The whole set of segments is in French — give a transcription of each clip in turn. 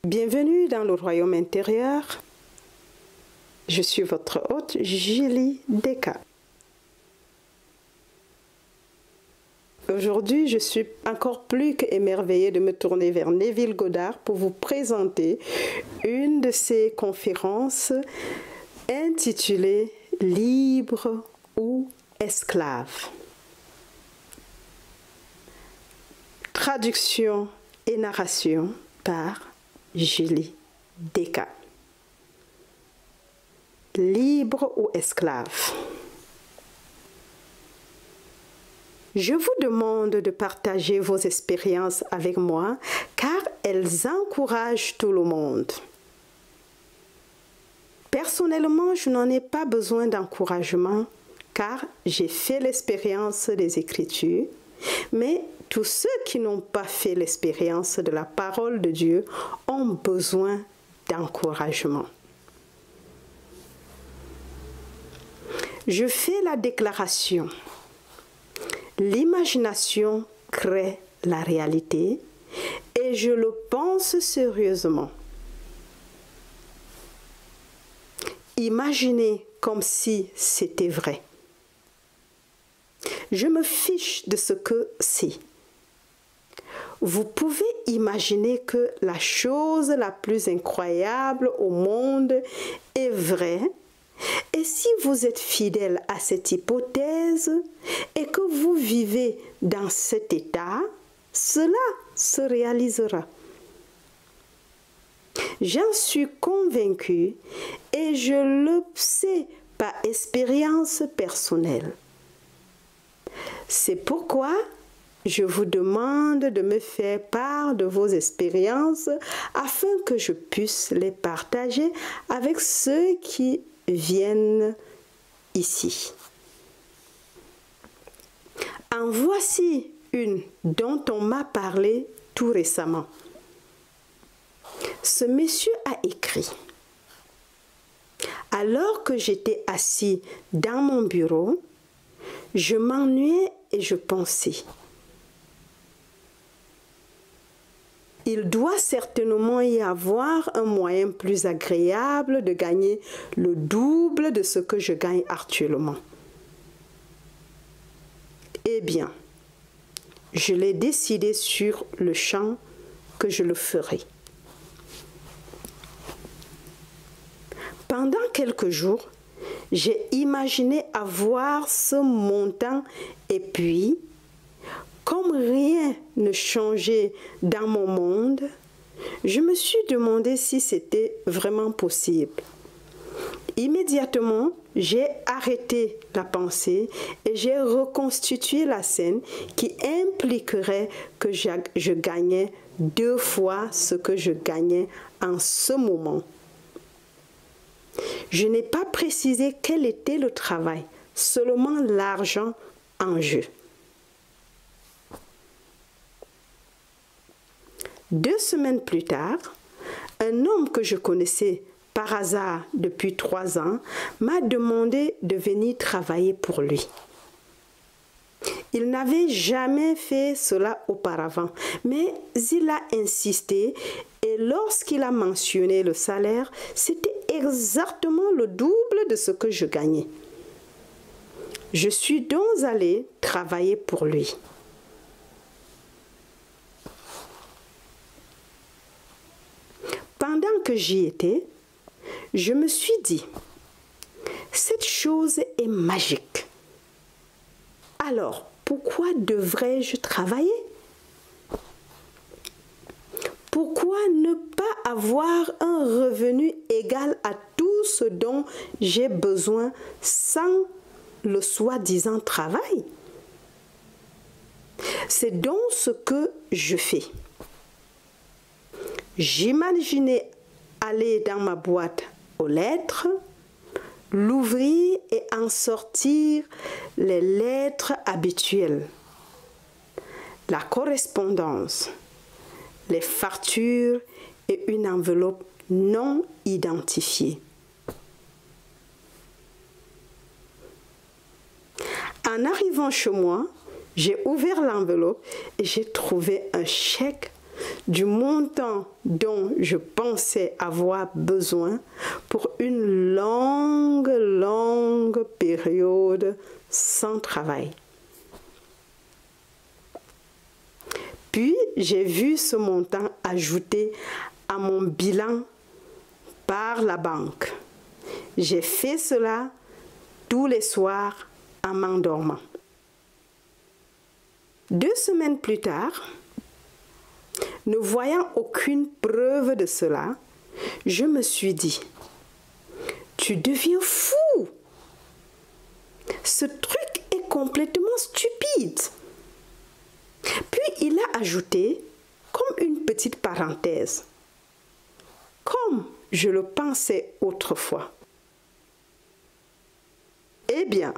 Bienvenue dans le royaume intérieur. Je suis votre hôte, Julie Deka. Aujourd'hui, je suis encore plus qu'émerveillée de me tourner vers Neville Goddard pour vous présenter une de ses conférences intitulée « Libre ou esclave ». Traduction et narration par Julie Deka. Libre ou esclave. Je vous demande de partager vos expériences avec moi car elles encouragent tout le monde. Personnellement, je n'en ai pas besoin d'encouragement car j'ai fait l'expérience des Écritures, mais tous ceux qui n'ont pas fait l'expérience de la parole de Dieu ont besoin d'encouragement. Je fais la déclaration. L'imagination crée la réalité et je le pense sérieusement. Imaginez comme si c'était vrai. Je me fiche de ce que c'est. Vous pouvez imaginer que la chose la plus incroyable au monde est vraie. Et si vous êtes fidèle à cette hypothèse et que vous vivez dans cet état, cela se réalisera. J'en suis convaincue et je le sais par expérience personnelle. C'est pourquoi je vous demande de me faire part de vos expériences afin que je puisse les partager avec ceux qui viennent ici. En voici une dont on m'a parlé tout récemment. Ce monsieur a écrit: alors que j'étais assis dans mon bureau, je m'ennuyais et je pensais: il doit certainement y avoir un moyen plus agréable de gagner le double de ce que je gagne actuellement. Eh bien, je l'ai décidé sur le champ que je le ferai. Pendant quelques jours, j'ai imaginé avoir ce montant et puis, comme rien ne changeait dans mon monde, je me suis demandé si c'était vraiment possible. Immédiatement, j'ai arrêté la pensée et j'ai reconstitué la scène qui impliquerait que je gagnais 2 fois ce que je gagnais en ce moment. Je n'ai pas précisé quel était le travail, seulement l'argent en jeu. 2 semaines plus tard, un homme que je connaissais par hasard depuis 3 ans m'a demandé de venir travailler pour lui. Il n'avait jamais fait cela auparavant, mais il a insisté et lorsqu'il a mentionné le salaire, c'était exactement le double de ce que je gagnais. Je suis donc allée travailler pour lui. Pendant que j'y étais, je me suis dit, cette chose est magique. Alors, pourquoi devrais-je travailler? Pourquoi ne pas avoir un revenu égal à tout ce dont j'ai besoin sans le soi-disant travail? C'est donc ce que je fais. J'imaginais aller dans ma boîte aux lettres, l'ouvrir et en sortir les lettres habituelles, la correspondance, les factures et une enveloppe non identifiée. En arrivant chez moi, j'ai ouvert l'enveloppe et j'ai trouvé un chèque du montant dont je pensais avoir besoin pour une longue période sans travail. Puis, j'ai vu ce montant ajouté à mon bilan par la banque. J'ai fait cela tous les soirs en m'endormant. 2 semaines plus tard, ne voyant aucune preuve de cela, je me suis dit, tu deviens fou. Ce truc est complètement stupide. Puis il a ajouté, comme une petite parenthèse, comme je le pensais autrefois. Eh bien,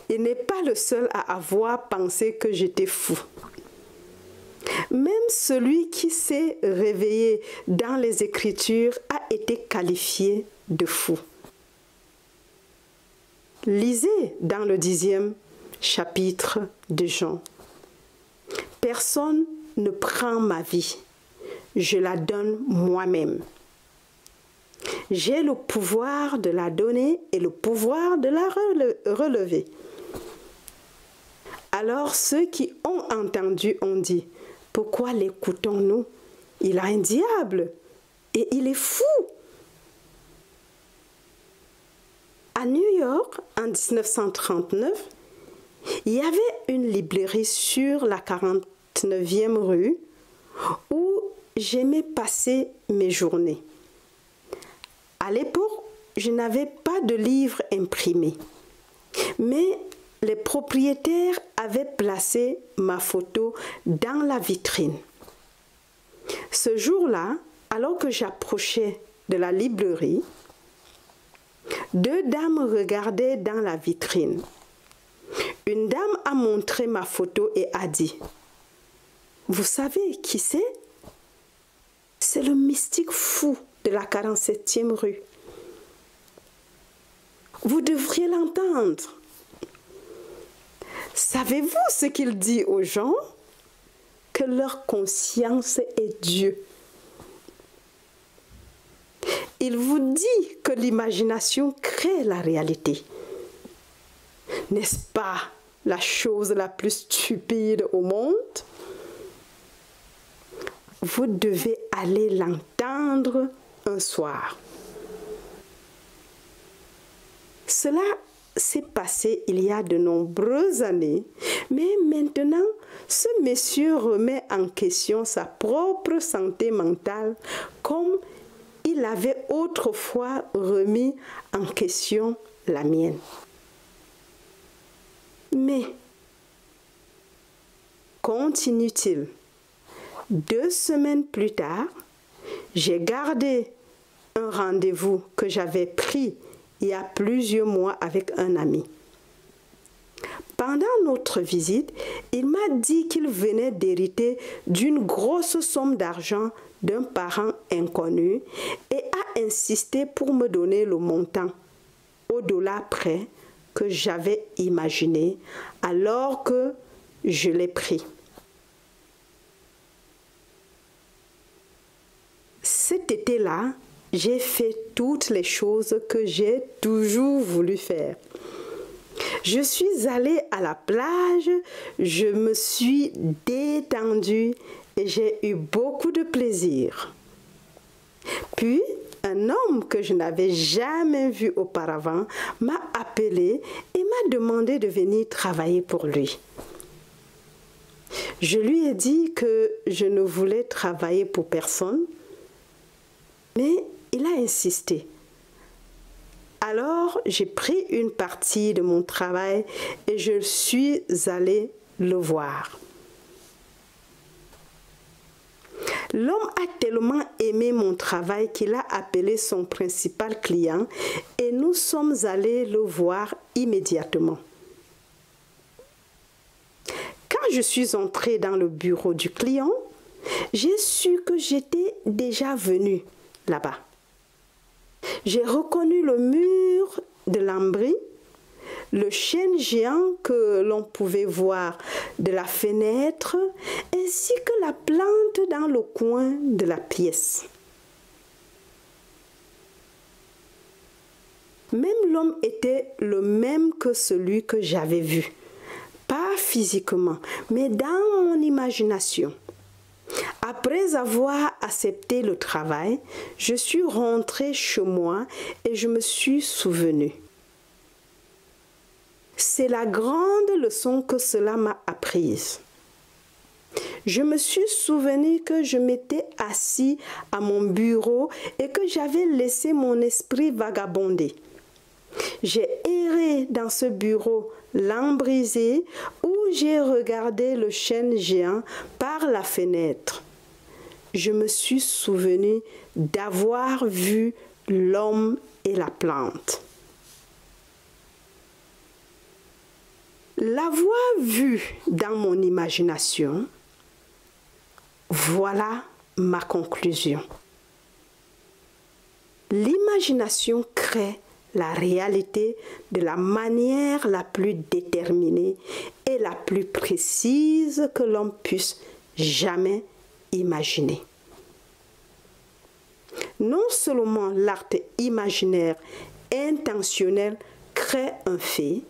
il n'est pas le seul à avoir pensé que j'étais fou. Même celui qui s'est réveillé dans les Écritures a été qualifié de fou. Lisez dans le 10e chapitre de Jean. Personne ne prend ma vie, je la donne moi-même. J'ai le pouvoir de la donner et le pouvoir de la relever. Alors ceux qui ont entendu ont dit, pourquoi l'écoutons-nous? Il a un diable et il est fou. À New York, en 1939, il y avait une librairie sur la 49e rue où j'aimais passer mes journées. À l'époque, je n'avais pas de livres imprimés, mais les propriétaires avaient placé ma photo dans la vitrine. Ce jour-là, alors que j'approchais de la librairie, 2 dames regardaient dans la vitrine. Une dame a montré ma photo et a dit, « Vous savez qui c'est? C'est le mystique fou de la 47e rue. Vous devriez l'entendre. Savez-vous ce qu'il dit aux gens? Que leur conscience est Dieu. Il vous dit que l'imagination crée la réalité. N'est-ce pas la chose la plus stupide au monde? Vous devez aller l'entendre un soir. » Cela s'est passé il y a de nombreuses années, mais maintenant, ce monsieur remet en question sa propre santé mentale comme il avait autrefois remis en question la mienne. Mais, continue-t-il, 2 semaines plus tard, j'ai gardé un rendez-vous que j'avais pris il y a plusieurs mois avec un ami. Pendant notre visite, il m'a dit qu'il venait d'hériter d'une grosse somme d'argent d'un parent inconnu et a insisté pour me donner le montant au dollar près que j'avais imaginé alors que je l'ai pris. Cet été-là, j'ai fait toutes les choses que j'ai toujours voulu faire. Je suis allée à la plage, je me suis détendue et j'ai eu beaucoup de plaisir. Puis, un homme que je n'avais jamais vu auparavant m'a appelé et m'a demandé de venir travailler pour lui. Je lui ai dit que je ne voulais travailler pour personne, mais il a insisté. Alors, j'ai pris une partie de mon travail et je suis allée le voir. L'homme a tellement aimé mon travail qu'il a appelé son principal client et nous sommes allés le voir immédiatement. Quand je suis entrée dans le bureau du client, j'ai su que j'étais déjà venue là-bas. J'ai reconnu le mur de lambris, le chêne géant que l'on pouvait voir de la fenêtre, ainsi que la plante dans le coin de la pièce. Même l'homme était le même que celui que j'avais vu, pas physiquement, mais dans mon imagination. Après avoir accepté le travail, je suis rentrée chez moi et je me suis souvenue. C'est la grande leçon que cela m'a apprise. Je me suis souvenu que je m'étais assis à mon bureau et que j'avais laissé mon esprit vagabonder. J'ai erré dans ce bureau lambrisé où j'ai regardé le chêne géant par la fenêtre. Je me suis souvenu d'avoir vu l'homme et la plante. L'avoir vu dans mon imagination, voilà ma conclusion. L'imagination crée la réalité de la manière la plus déterminée et la plus précise que l'on puisse jamais imaginer. Non seulement l'acte imaginaire intentionnel crée un fait,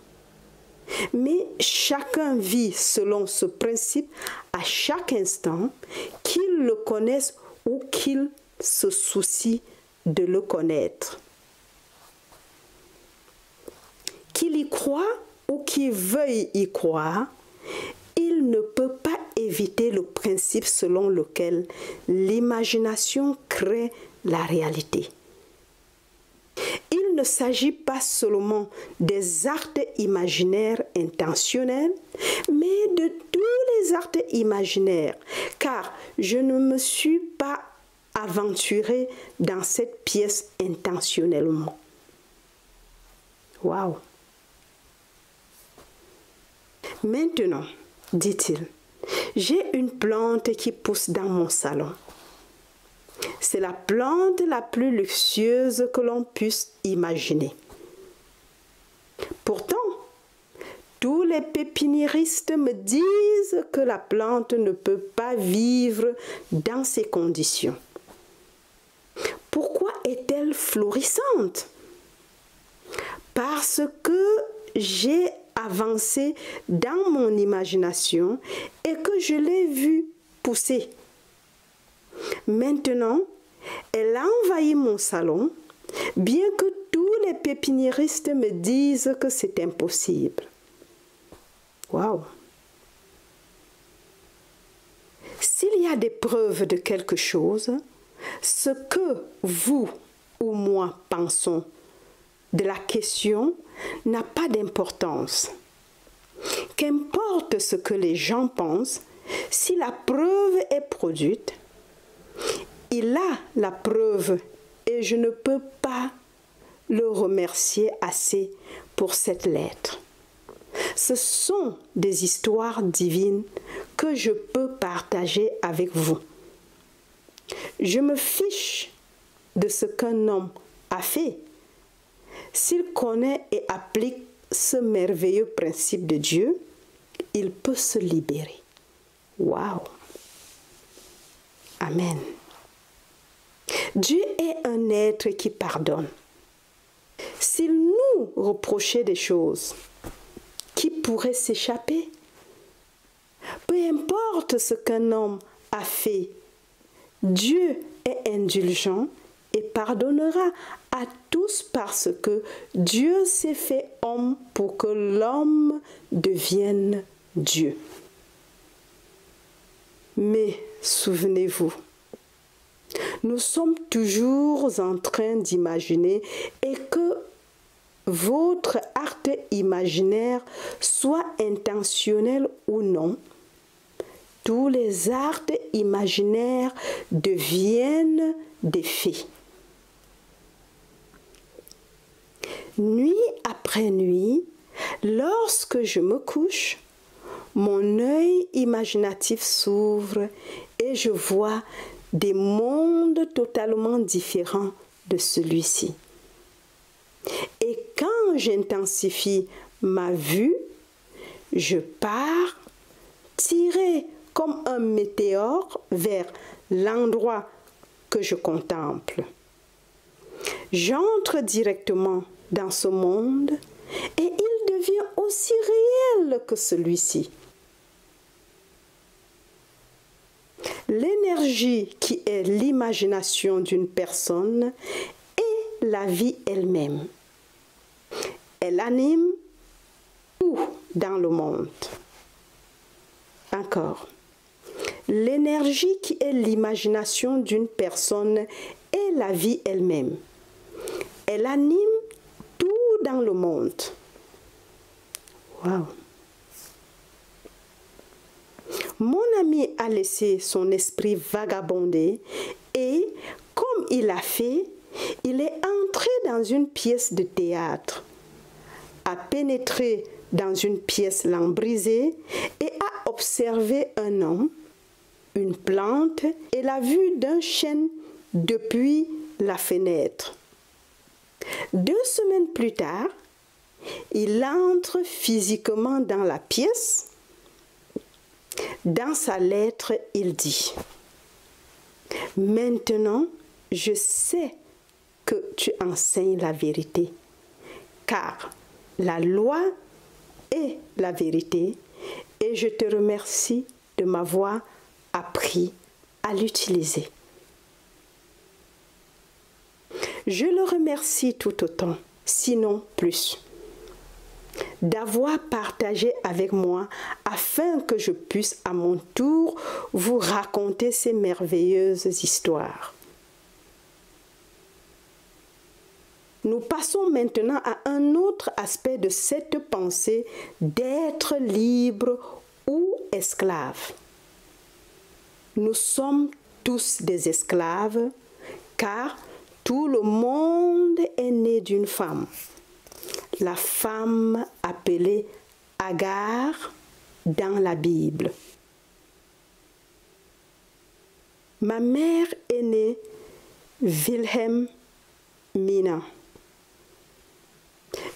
mais chacun vit selon ce principe à chaque instant, qu'il le connaisse ou qu'il se soucie de le connaître. Qu'il y croit ou qu'il veuille y croire, il ne peut pas éviter le principe selon lequel l'imagination crée la réalité. Il ne s'agit pas seulement des actes imaginaires intentionnels, mais de tous les actes imaginaires, car je ne me suis pas aventurée dans cette pièce intentionnellement. Waouh! Maintenant, dit-il, j'ai une plante qui pousse dans mon salon. C'est la plante la plus luxueuse que l'on puisse imaginer. Pourtant, tous les pépiniéristes me disent que la plante ne peut pas vivre dans ces conditions. Pourquoi est-elle florissante? Parce que j'ai avancé dans mon imagination et que je l'ai vue pousser. Maintenant, elle a envahi mon salon, bien que tous les pépiniéristes me disent que c'est impossible. Waouh! S'il y a des preuves de quelque chose, ce que vous ou moi pensons de la question n'a pas d'importance. Qu'importe ce que les gens pensent, si la preuve est produite, il a la preuve et je ne peux pas le remercier assez pour cette lettre. Ce sont des histoires divines que je peux partager avec vous. Je me fiche de ce qu'un homme a fait. S'il connaît et applique ce merveilleux principe de Dieu, il peut se libérer. Waouh! Amen. Dieu est un être qui pardonne. S'il nous reprochait des choses, qui pourrait s'échapper? Peu importe ce qu'un homme a fait, Dieu est indulgent et pardonnera à tous parce que Dieu s'est fait homme pour que l'homme devienne Dieu. Mais souvenez-vous, nous sommes toujours en train d'imaginer et que votre acte imaginaire soit intentionnel ou non, tous les actes imaginaires deviennent des faits. Nuit après nuit, lorsque je me couche, mon œil imaginatif s'ouvre et je vois des mondes totalement différents de celui-ci. Et quand j'intensifie ma vue, je pars tiré comme un météore vers l'endroit que je contemple. J'entre directement dans ce monde et il devient aussi réel que celui-ci. L'énergie qui est l'imagination d'une personne est la vie elle-même. Elle anime tout dans le monde. Encore. L'énergie qui est l'imagination d'une personne est la vie elle-même. Elle anime tout dans le monde. Wow. Mon ami a laissé son esprit vagabonder et, comme il a fait, il est entré dans une pièce de théâtre, a pénétré dans une pièce lambrisée et a observé un homme, une plante et la vue d'un chêne depuis la fenêtre. 2 semaines plus tard, il entre physiquement dans la pièce. Dans sa lettre, il dit « Maintenant, je sais que tu enseignes la vérité, car la loi est la vérité et je te remercie de m'avoir appris à l'utiliser. » Je le remercie tout autant, sinon plus, d'avoir partagé avec moi afin que je puisse à mon tour vous raconter ces merveilleuses histoires. Nous passons maintenant à un autre aspect de cette pensée d'être libre ou esclave. Nous sommes tous des esclaves car tout le monde est né d'une femme. La femme appelée Agar dans la Bible. Ma mère est née Wilhelmina,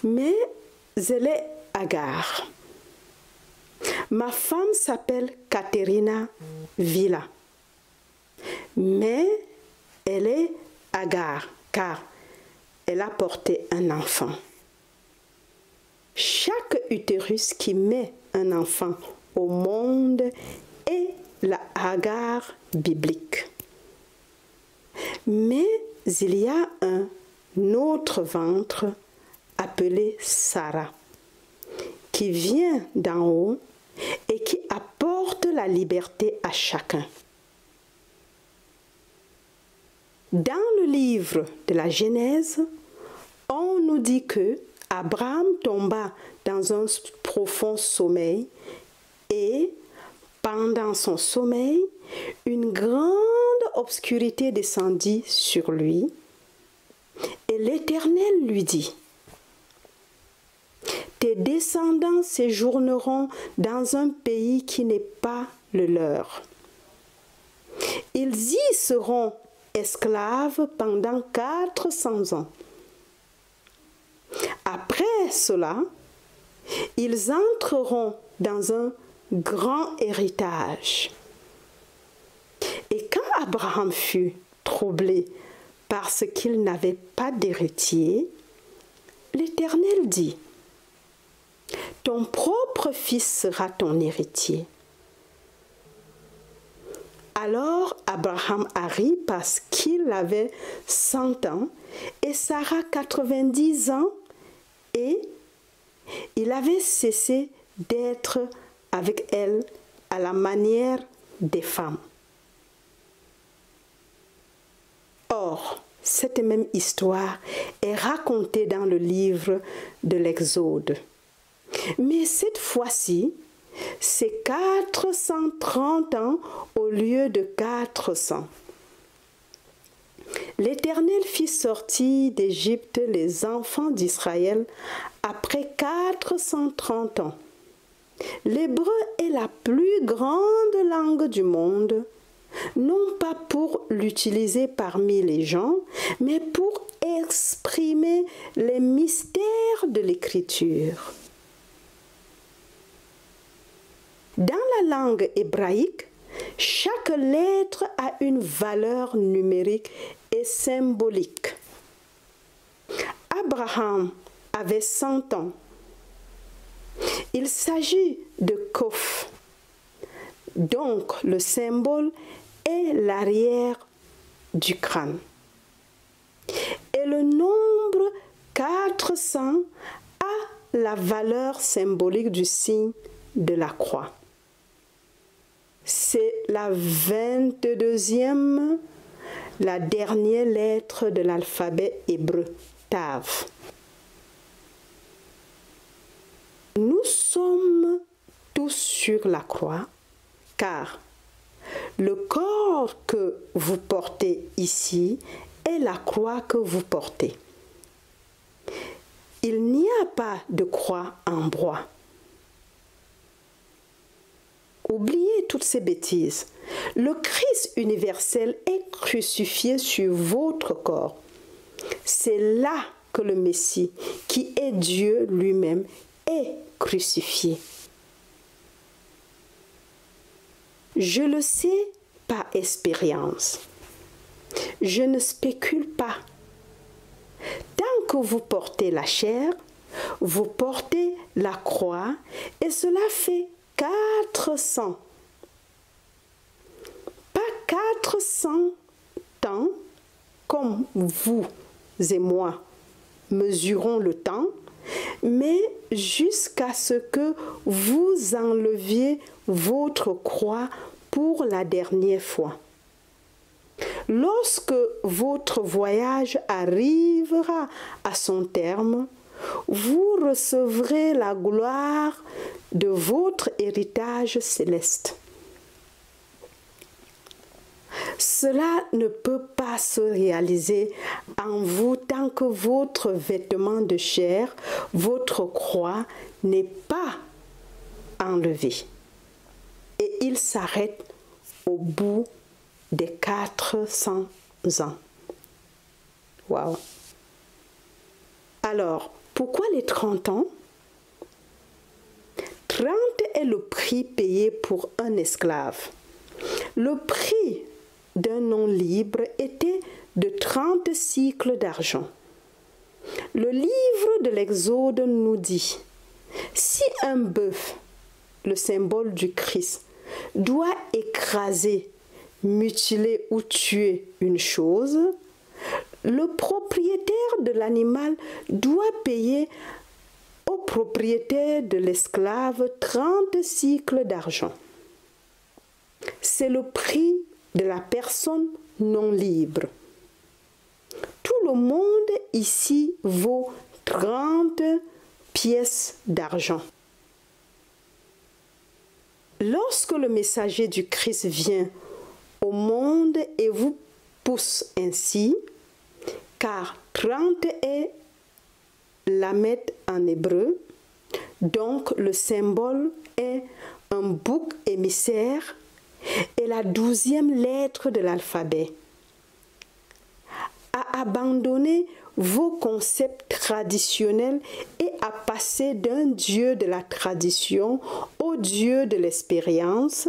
mais elle est Agar. Ma femme s'appelle Katerina Villa, mais elle est Agar car elle a porté un enfant. Chaque utérus qui met un enfant au monde est la Agar biblique. Mais il y a un autre ventre appelé Sarah, qui vient d'en haut et qui apporte la liberté à chacun. Dans le livre de la Genèse, on nous dit que Abraham tomba dans un profond sommeil et, pendant son sommeil, une grande obscurité descendit sur lui et l'Éternel lui dit « Tes descendants séjourneront dans un pays qui n'est pas le leur. Ils y seront esclaves pendant 400 ans. Après cela, ils entreront dans un grand héritage. » Et quand Abraham fut troublé parce qu'il n'avait pas d'héritier, l'Éternel dit « Ton propre fils sera ton héritier. » Alors Abraham a ri parce qu'il avait 100 ans et Sarah 90 ans et il avait cessé d'être avec elle à la manière des femmes. Or, cette même histoire est racontée dans le livre de l'Exode. Mais cette fois-ci, c'est 430 ans au lieu de 400. L'Éternel fit sortir d'Égypte les enfants d'Israël après 430 ans. L'hébreu est la plus grande langue du monde, non pas pour l'utiliser parmi les gens, mais pour exprimer les mystères de l'Écriture. Dans la langue hébraïque, chaque lettre a une valeur numérique et symbolique. Abraham avait 100 ans. Il s'agit de Koph. Donc, le symbole est l'arrière du crâne. Et le nombre 400 a la valeur symbolique du signe de la croix. C'est la 22e, la dernière lettre de l'alphabet hébreu, Tav. Nous sommes tous sur la croix, car le corps que vous portez ici est la croix que vous portez. Il n'y a pas de croix en bois. Oubliez toutes ces bêtises. Le Christ universel est crucifié sur votre corps. C'est là que le Messie, qui est Dieu lui-même, est crucifié. Je le sais par expérience. Je ne spécule pas. Tant que vous portez la chair, vous portez la croix et cela fait 400. Pas 400 temps comme vous et moi mesurons le temps, mais jusqu'à ce que vous enleviez votre croix pour la dernière fois. Lorsque votre voyage arrivera à son terme, vous recevrez la gloire de votre héritage céleste. Cela ne peut pas se réaliser en vous tant que votre vêtement de chair, votre croix, n'est pas enlevé. Et il s'arrête au bout des 400 ans. Waouh! Alors, pourquoi les 30 ans? 30 est le prix payé pour un esclave. Le prix d'un non libre était de 30 cycles d'argent. Le livre de l'Exode nous dit, si un bœuf, le symbole du Christ, doit écraser, mutiler ou tuer une chose, le propriétaire de l'animal doit payer au propriétaire de l'esclave 30 cycles d'argent. C'est le prix de la personne non libre. Tout le monde ici vaut 30 pièces d'argent. Lorsque le messager du Christ vient au monde et vous pousse ainsi, car 30 est lamet en hébreu, donc le symbole est un bouc émissaire et la 12e lettre de l'alphabet. À abandonner vos concepts traditionnels et à passer d'un Dieu de la tradition au Dieu de l'expérience,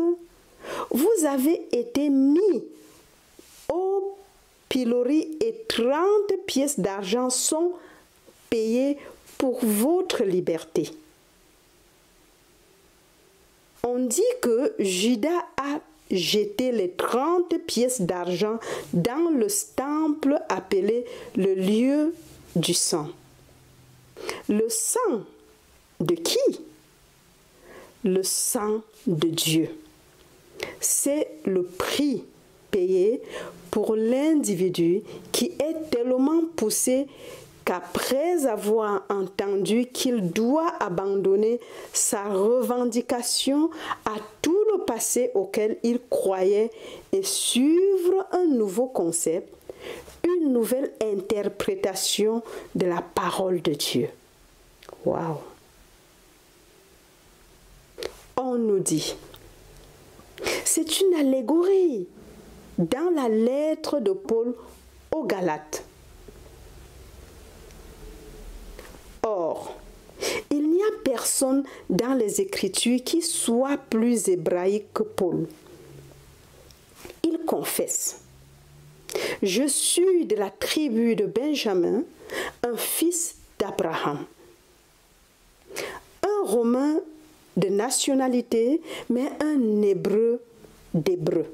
vous avez été mis au pilori et 30 pièces d'argent sont payées pour votre liberté. On dit que Judas a jeté les 30 pièces d'argent dans le temple appelé le lieu du sang. Le sang de qui? Le sang de Dieu. C'est le prix payé pour l'individu qui est tellement poussé qu'après avoir entendu qu'il doit abandonner sa revendication à tout le passé auquel il croyait et suivre un nouveau concept, une nouvelle interprétation de la parole de Dieu. Waouh! On nous dit, c'est une allégorie dans la lettre de Paul aux Galates. Or, Il n'y a personne dans les Écritures qui soit plus hébraïque que Paul. Il confesse: je suis de la tribu de Benjamin, un fils d'Abraham. Un Romain de nationalité, mais un Hébreu d'Hébreu.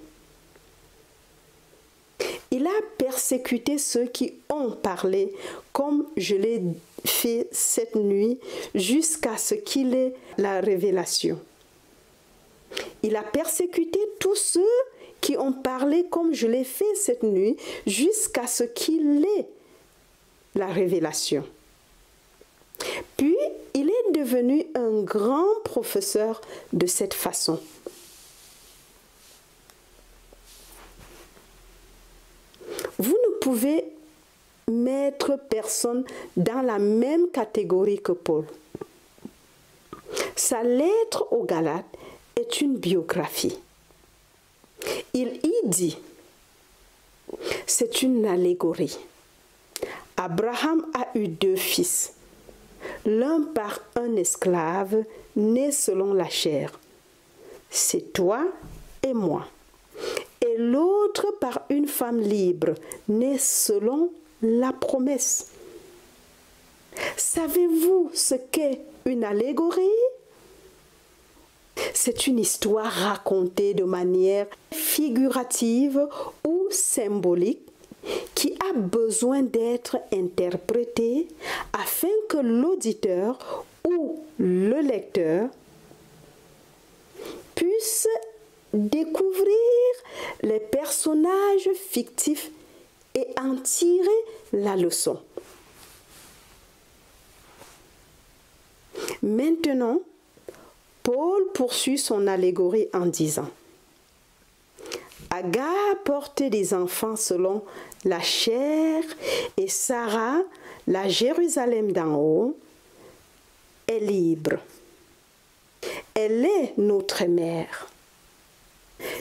Il a persécuté ceux qui ont parlé, comme je l'ai fait cette nuit, jusqu'à ce qu'il ait la révélation. Il a persécuté tous ceux qui ont parlé, comme je l'ai fait cette nuit, jusqu'à ce qu'il ait la révélation. Puis, il est devenu un grand professeur de cette façon. Vous ne pouvez mettre personne dans la même catégorie que Paul. Sa lettre aux Galates est une biographie. Il y dit: c'est une allégorie. Abraham a eu 2 fils, l'un par un esclave né selon la chair, c'est toi et moi, et l'autre par une femme libre née selon la promesse. Savez-vous ce qu'est une allégorie? C'est une histoire racontée de manière figurative ou symbolique qui a besoin d'être interprétée afin que l'auditeur ou le lecteur puisse découvrir les personnages fictifs et en tirer la leçon. Maintenant, Paul poursuit son allégorie en disant: Agar portait des enfants selon la chair et Sarah, la Jérusalem d'en haut, est libre. Elle est notre mère.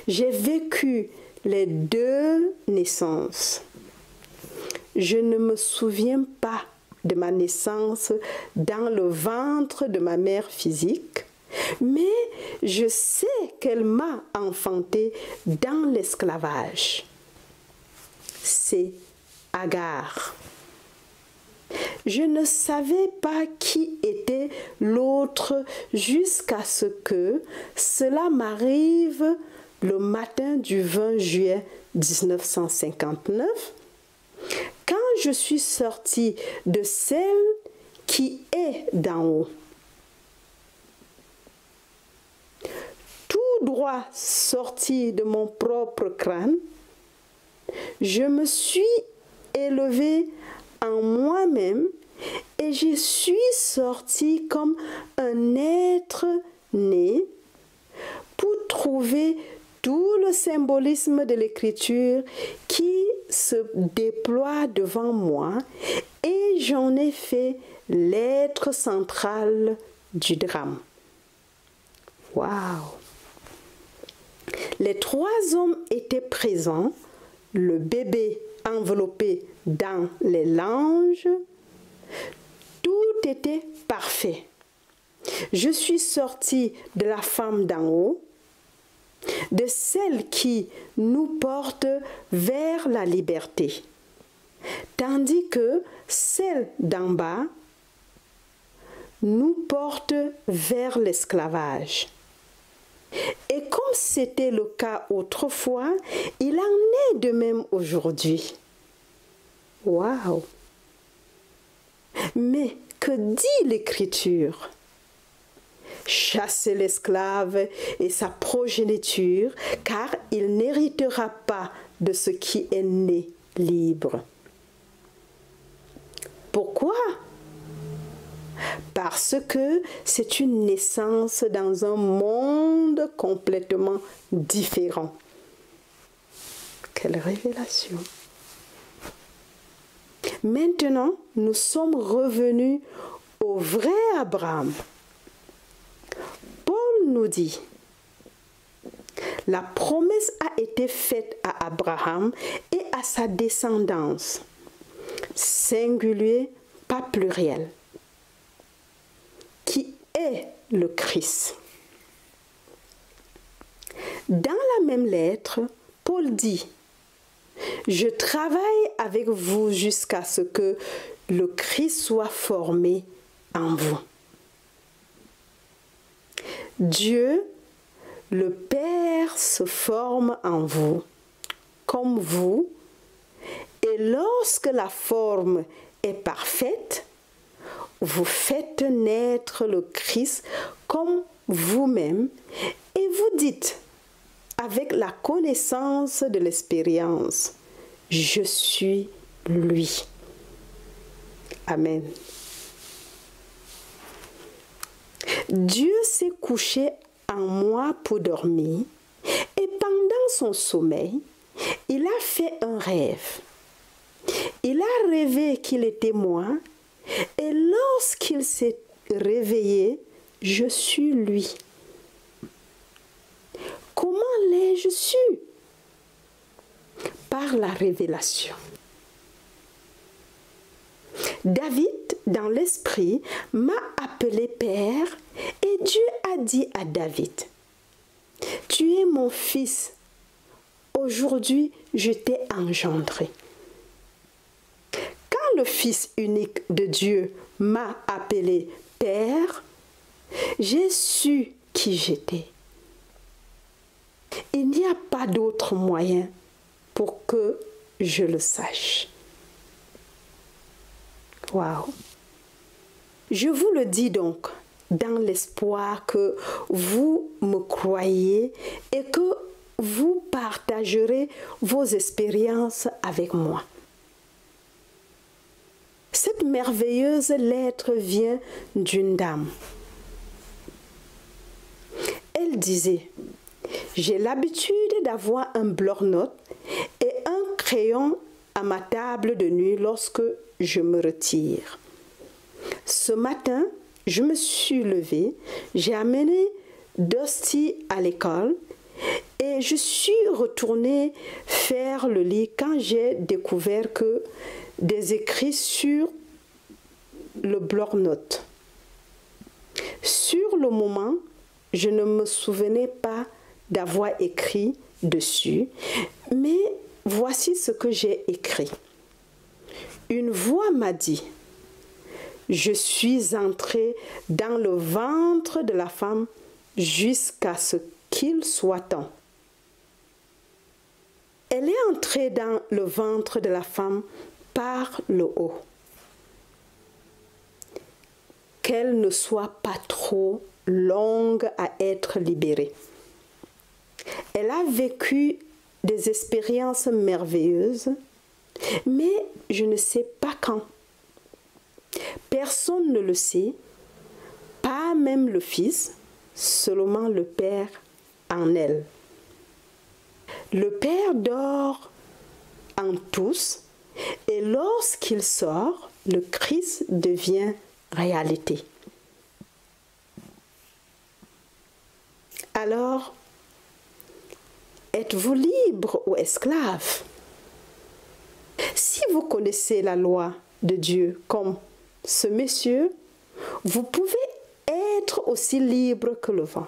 J'ai vécu les 2 naissances. Je ne me souviens pas de ma naissance dans le ventre de ma mère physique, mais je sais qu'elle m'a enfanté dans l'esclavage. C'est Agar. Je ne savais pas qui était l'autre jusqu'à ce que cela m'arrive le matin du 20 juillet 1959, quand je suis sortie de celle qui est d'en haut. Tout droit sorti de mon propre crâne, je me suis élevée en moi-même et je suis sortie comme un être né pour trouver tout le symbolisme de l'écriture qui se déploie devant moi et j'en ai fait l'être central du drame. Waouh! Les 3 hommes étaient présents, le bébé enveloppé dans les langes, tout était parfait. Je suis sortie de la femme d'en haut, de celle qui nous porte vers la liberté, tandis que celle d'en bas nous porte vers l'esclavage. Et comme c'était le cas autrefois, il en est de même aujourd'hui. Waouh! Mais que dit l'Écriture? Chassez l'esclave et sa progéniture, car il n'héritera pas de ce qui est né libre. Pourquoi? Parce que c'est une naissance dans un monde complètement différent. Quelle révélation! Maintenant, nous sommes revenus au vrai Abraham. Paul nous dit: la promesse a été faite à Abraham et à sa descendance, singulier, pas pluriel, qui est le Christ. Dans la même lettre, Paul dit, « Je travaille avec vous jusqu'à ce que le Christ soit formé en vous. » Dieu, le Père, se forme en vous, comme vous, et lorsque la forme est parfaite, vous faites naître le Christ comme vous-même et vous dites, avec la connaissance de l'expérience, « Je suis lui. » Amen. Dieu s'est couché en moi pour dormir et pendant son sommeil, il a fait un rêve. Il a rêvé qu'il était moi et lorsqu'il s'est réveillé, je suis lui. Comment l'ai-je su? Par la révélation. David, dans l'esprit, m'a appelé Père et Dieu a dit à David, « Tu es mon fils, aujourd'hui je t'ai engendré. » Quand le Fils unique de Dieu m'a appelé Père, j'ai su qui j'étais. Il n'y a pas d'autre moyen pour que je le sache. Waouh! Je vous le dis donc dans l'espoir que vous me croyez et que vous partagerez vos expériences avec moi. Cette merveilleuse lettre vient d'une dame. Elle disait, « J'ai l'habitude d'avoir un bloc-notes et un crayon à ma table de nuit lorsque je me retire. Ce matin, je me suis levée, j'ai amené Dusty à l'école et je suis retournée faire le lit quand j'ai découvert que des écrits sur le bloc-notes. Sur le moment, je ne me souvenais pas d'avoir écrit dessus, mais voici ce que j'ai écrit. Une voix m'a dit, « Je suis entrée dans le ventre de la femme jusqu'à ce qu'il soit temps. » Elle est entrée dans le ventre de la femme par le haut. Qu'elle ne soit pas trop longue à être libérée. Elle a vécu des expériences merveilleuses, mais je ne sais pas quand. Personne ne le sait, pas même le Fils, seulement le Père en elle. Le Père dort en tous, et lorsqu'il sort, le Christ devient réalité. Alors, êtes-vous libre ou esclave? Si vous connaissez la loi de Dieu comme ce monsieur, vous pouvez être aussi libre que le vent.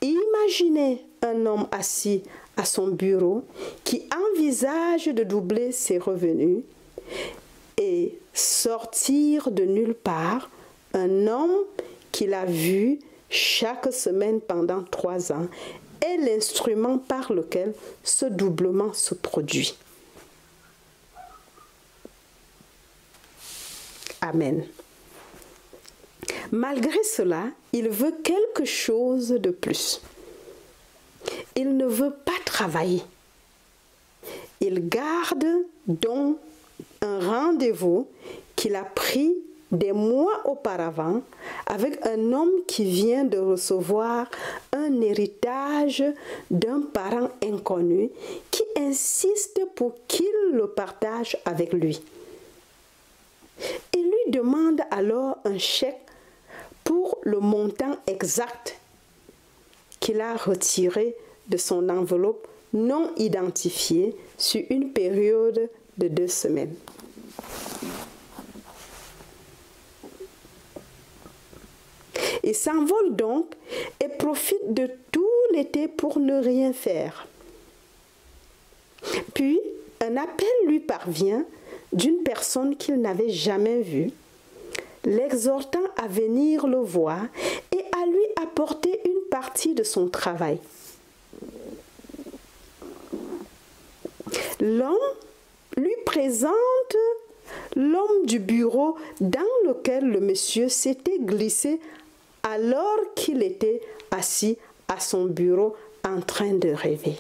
Imaginez un homme assis à son bureau qui envisage de doubler ses revenus et sortir de nulle part un homme qu'il a vu chaque semaine pendant 3 ans est l'instrument par lequel ce doublement se produit. Amen. Malgré cela, il veut quelque chose de plus. Il ne veut pas travailler. Il garde donc un rendez-vous qu'il a pris des mois auparavant avec un homme qui vient de recevoir un héritage d'un parent inconnu qui insiste pour qu'il le partage avec lui. Il lui demande alors un chèque pour le montant exact qu'il a retiré de son enveloppe non identifiée sur une période de 2 semaines. Il s'envole donc et profite de tout l'été pour ne rien faire. Puis, un appel lui parvient d'une personne qu'il n'avait jamais vue, l'exhortant à venir le voir et à lui apporter une partie de son travail. L'homme lui présente l'homme du bureau dans lequel le monsieur s'était glissé alors qu'il était assis à son bureau en train de rêver.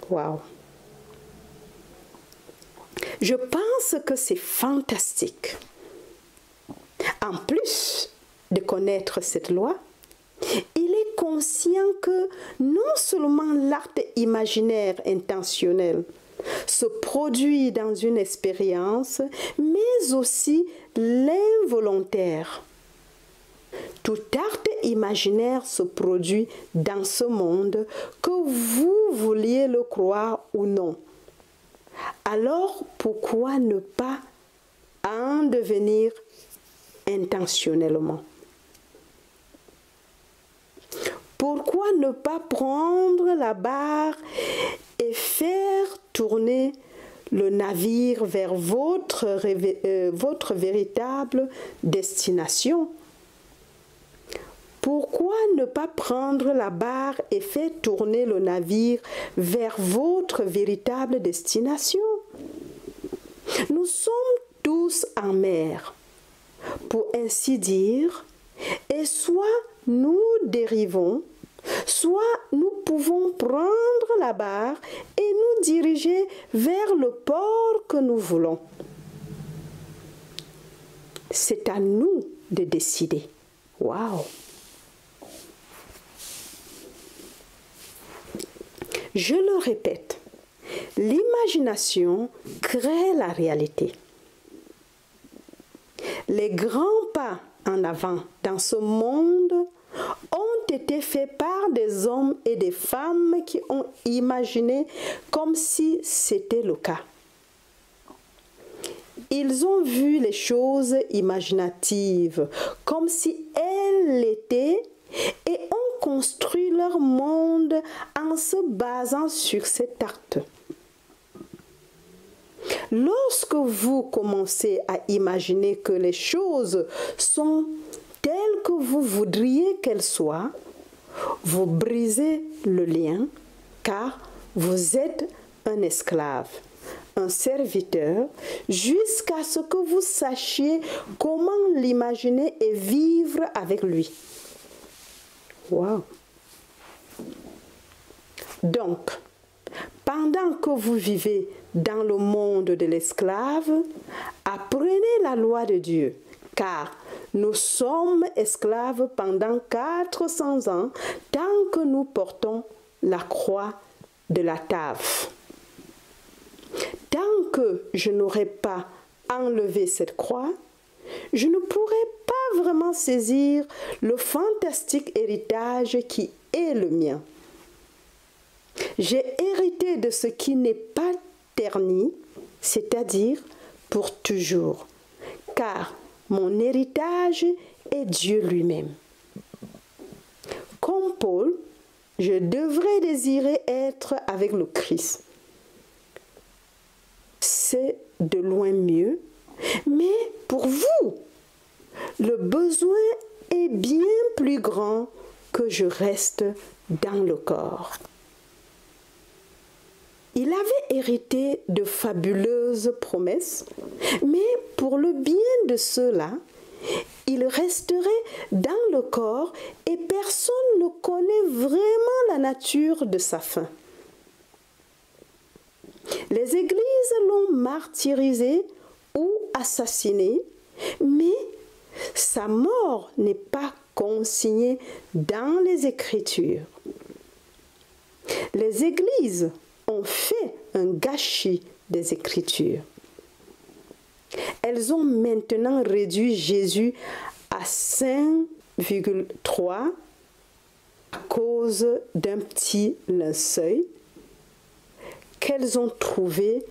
Waouh! Je pense que c'est fantastique. En plus de connaître cette loi, il est conscient que non seulement l'acte imaginaire intentionnel se produit dans une expérience, mais aussi l'involontaire. Tout acte imaginaire se produit dans ce monde, que vous vouliez le croire ou non. Alors, pourquoi ne pas en devenir intentionnellement? Pourquoi ne pas prendre la barre et faire tourner le navire vers votre véritable destination? Pourquoi ne pas prendre la barre et faire tourner le navire vers votre véritable destination? Nous sommes tous en mer, pour ainsi dire, et soit nous dérivons, soit nous pouvons prendre la barre et nous diriger vers le port que nous voulons. C'est à nous de décider. Waouh! Je le répète, l'imagination crée la réalité. Les grands pas en avant dans ce monde ont été faits par des hommes et des femmes qui ont imaginé comme si c'était le cas. Ils ont vu les choses imaginatives comme si elles l'étaient et ont construit leur monde en se basant sur cet acte. Lorsque vous commencez à imaginer que les choses sont telles que vous voudriez qu'elles soient, vous brisez le lien car vous êtes un esclave, un serviteur, jusqu'à ce que vous sachiez comment l'imaginer et vivre avec lui. Wow. Donc, pendant que vous vivez dans le monde de l'esclave, apprenez la loi de Dieu, car nous sommes esclaves pendant 400 ans tant que nous portons la croix de la tave. Tant que je n'aurai pas enlevé cette croix, je ne pourrai pas vraiment saisir le fantastique héritage qui est le mien. J'ai hérité de ce qui n'est pas terni, c'est-à-dire pour toujours, car mon héritage est Dieu lui-même. Comme Paul, je devrais désirer être avec le Christ. C'est de loin mieux, mais pour vous, le besoin est bien plus grand que je reste dans le corps. Il avait hérité de fabuleuses promesses, mais pour le bien de ceux-là, il resterait dans le corps et personne ne connaît vraiment la nature de sa fin. Les églises l'ont martyrisé ou assassiné, mais sa mort n'est pas consignée dans les Écritures. Les églises ont fait un gâchis des Écritures. Elles ont maintenant réduit Jésus à 5,3 à cause d'un petit linceul qu'elles ont trouvé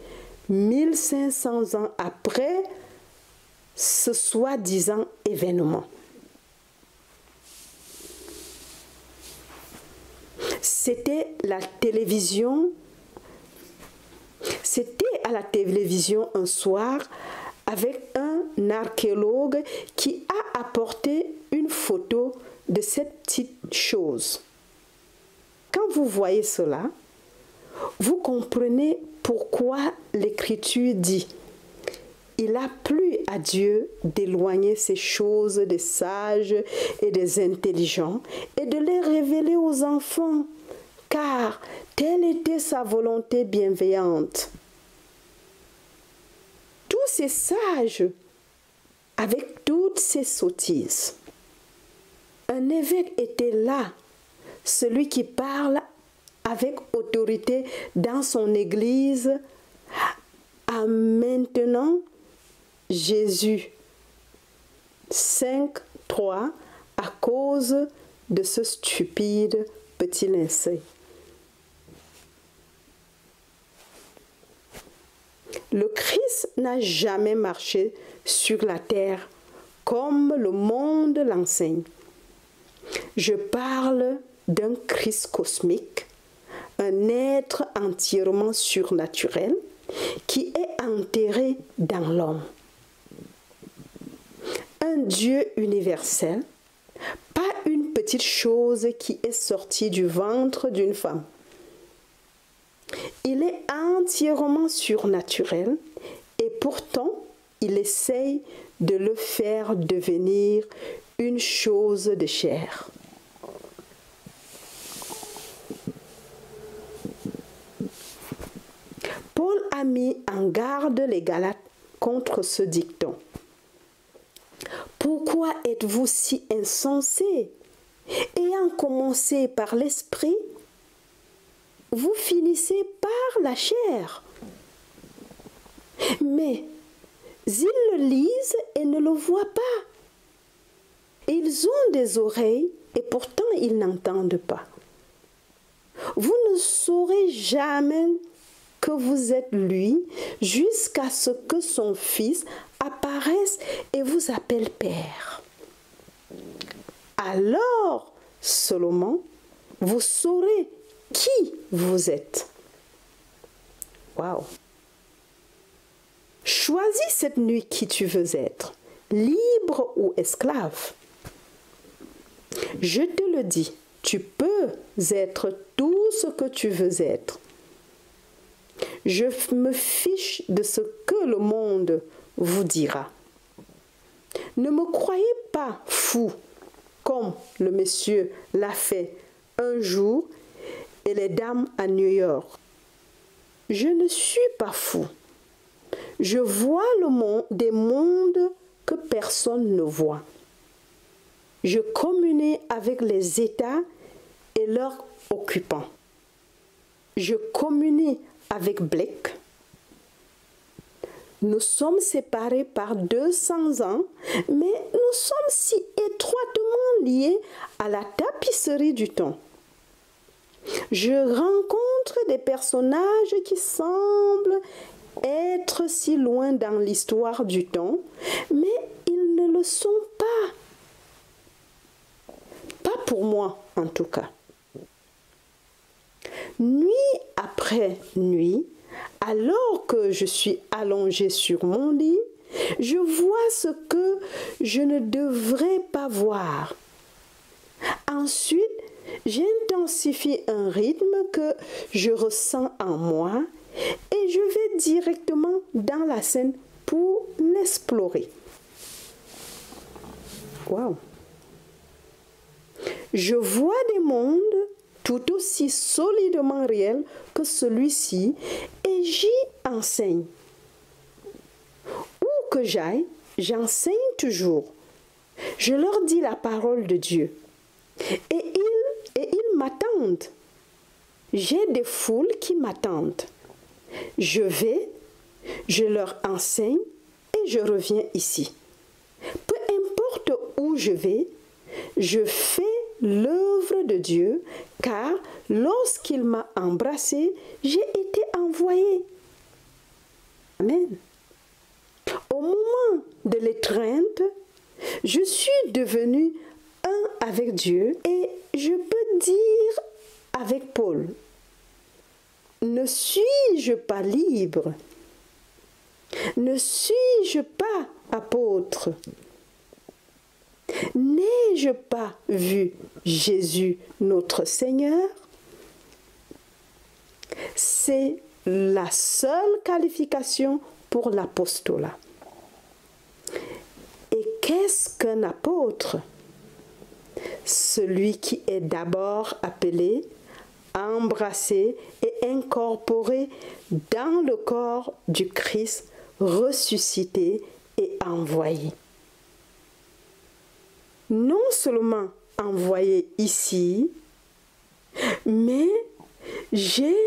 1500 ans après ce soi-disant événement. C'était à la télévision un soir avec un archéologue qui a apporté une photo de cette petite chose. Quand vous voyez cela, vous comprenez pourquoi l'Écriture dit « Il a plu à Dieu d'éloigner ces choses des sages et des intelligents et de les révéler aux enfants, car telle était sa volonté bienveillante. » Tous ces sages, avec toutes ces sottises, un évêque était là, celui qui parle avec autorité dans son église, a maintenant Jésus 5:3 à cause de ce stupide petit linceul. Le Christ n'a jamais marché sur la terre comme le monde l'enseigne. Je parle d'un Christ cosmique, un être entièrement surnaturel qui est enterré dans l'homme. Un Dieu universel, pas une petite chose qui est sortie du ventre d'une femme. Il est entièrement surnaturel et pourtant il essaye de le faire devenir une chose de chair. Paul a mis en garde les Galates contre ce dicton. Pourquoi êtes-vous si insensés? Ayant commencé par l'esprit, vous finissez par la chair. Mais ils le lisent et ne le voient pas. Ils ont des oreilles et pourtant ils n'entendent pas. Vous ne saurez jamais que vous êtes lui jusqu'à ce que son fils apparaisse et vous appelle Père. Alors seulement vous saurez qui vous êtes. Waouh! Choisis cette nuit qui tu veux être, libre ou esclave. Je te le dis, tu peux être tout ce que tu veux être. Je me fiche de ce que le monde vous dira. Ne me croyez pas fou, comme le monsieur l'a fait un jour et les dames à New York. Je ne suis pas fou. Je vois le monde, des mondes que personne ne voit. Je communie avec les États et leurs occupants. Je communie avec Blake. Nous sommes séparés par 200 ans, mais nous sommes si étroitement liés à la tapisserie du temps. Je rencontre des personnages qui semblent être si loin dans l'histoire du temps, mais ils ne le sont pas. Pas pour moi, en tout cas. Nuit après nuit, alors que je suis allongée sur mon lit, je vois ce que je ne devrais pas voir. Ensuite, j'intensifie un rythme que je ressens en moi et je vais directement dans la scène pour l'explorer. Waouh! Je vois des mondes tout aussi solidement réels que celui-ci et j'y enseigne. Où que j'aille, j'enseigne toujours. Je leur dis la parole de Dieu. Et ils m'attendent. J'ai des foules qui m'attendent. Je vais, je leur enseigne et je reviens ici. Peu importe où je vais, je fais l'œuvre de Dieu, car lorsqu'il m'a embrassé, j'ai été envoyé. Amen. Au moment de l'étreinte, je suis devenu un avec Dieu et je peux dire avec Paul, ne suis-je pas libre? Ne suis-je pas apôtre? N'ai-je pas vu Jésus notre Seigneur? C'est la seule qualification pour l'apostolat. Et qu'est-ce qu'un apôtre? Celui qui est d'abord appelé, embrassé et incorporé dans le corps du Christ ressuscité et envoyé. Non seulement envoyé ici, mais j'ai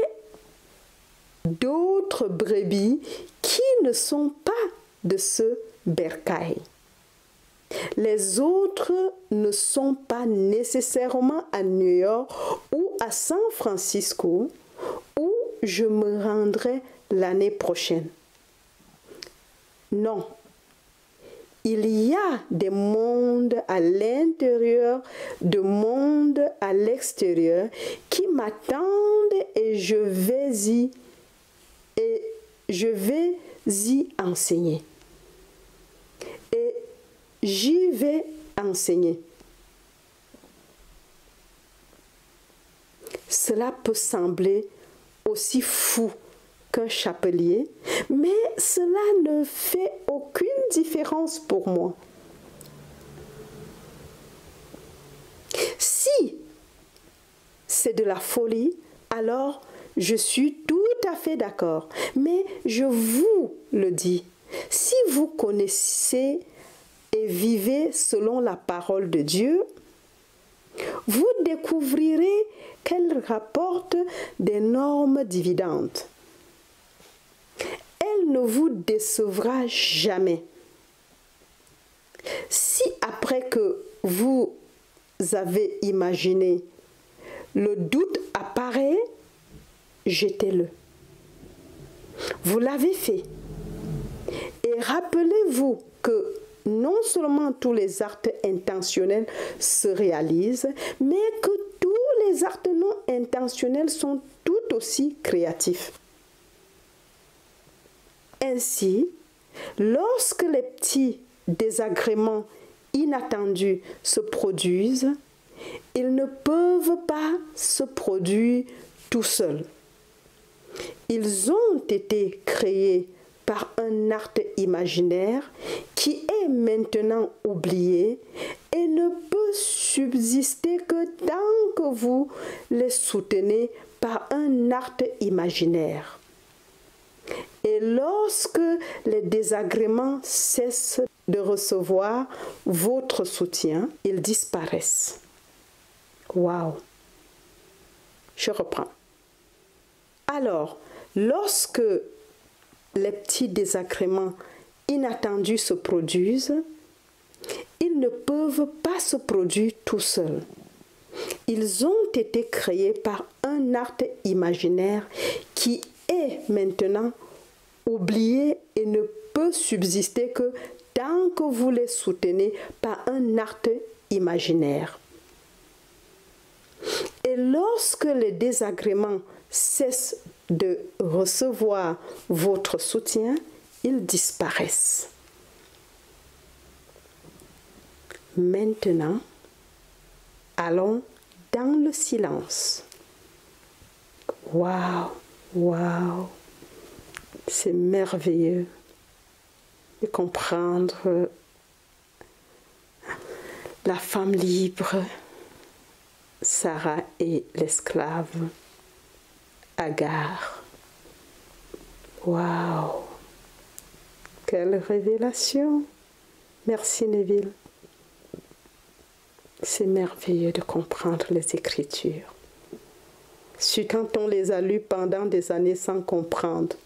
d'autres brebis qui ne sont pas de ce bercail. Les autres ne sont pas nécessairement à New York ou à San Francisco où je me rendrai l'année prochaine. Non. Il y a des mondes à l'intérieur, des mondes à l'extérieur qui m'attendent et je vais y enseigner. Et j'y vais enseigner. Cela peut sembler aussi fou qu'un chapelier, mais cela ne fait aucune différence pour moi. Si c'est de la folie, alors je suis tout à fait d'accord. Mais je vous le dis, si vous connaissez et vivez selon la parole de Dieu, vous découvrirez qu'elle rapporte d'énormes dividendes. Elle ne vous décevra jamais. Si après que vous avez imaginé, le doute apparaît, jetez-le. Vous l'avez fait. Et rappelez-vous que non seulement tous les actes intentionnels se réalisent, mais que tous les actes non intentionnels sont tout aussi créatifs. Ainsi, lorsque les petits désagréments inattendus se produisent, ils ne peuvent pas se produire tout seuls. Ils ont été créés par un acte imaginaire qui est maintenant oublié et ne peut subsister que tant que vous les soutenez par un acte imaginaire. Et lorsque les désagréments cessent de recevoir votre soutien, ils disparaissent. Waouh! Je reprends. Alors, lorsque les petits désagréments inattendus se produisent, ils ne peuvent pas se produire tout seuls. Ils ont été créés par un acte imaginaire qui est maintenant oublié et ne peut subsister que tant que vous les soutenez par un acte imaginaire. Et lorsque les désagréments cessent de recevoir votre soutien, ils disparaissent. Maintenant, allons dans le silence. Waouh, waouh, c'est merveilleux de comprendre la femme libre, Sarah et l'esclave Agar. Waouh! Quelle révélation! Merci Neville. C'est merveilleux de comprendre les Écritures. Surtout quand on les a lues pendant des années sans comprendre,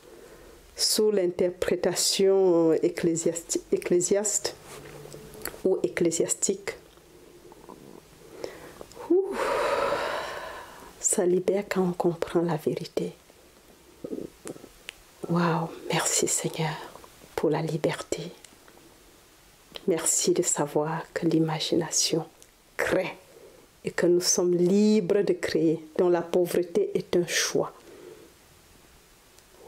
sous l'interprétation ecclésiaste ou ecclésiastique. Ça libère quand on comprend la vérité. Waouh, merci Seigneur pour la liberté. Merci de savoir que l'imagination crée et que nous sommes libres de créer, dont la pauvreté est un choix.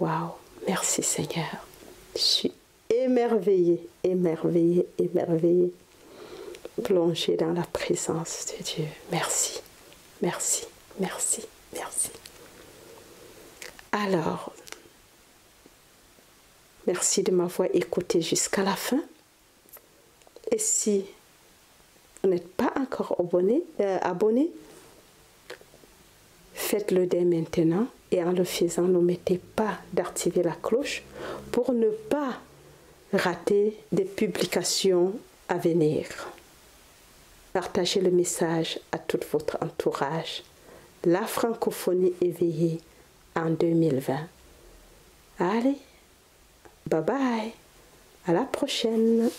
Waouh, merci Seigneur. Je suis émerveillée, émerveillée, émerveillée. Plongée dans la présence de Dieu. Merci, merci, merci, merci. Alors, merci de m'avoir écouté jusqu'à la fin. Et si vous n'êtes pas encore abonné, faites-le dès maintenant. Et en le faisant, n'omettez pas d'activer la cloche pour ne pas rater des publications à venir. Partagez le message à tout votre entourage. La francophonie éveillée en 2020. Allez, bye bye, à la prochaine.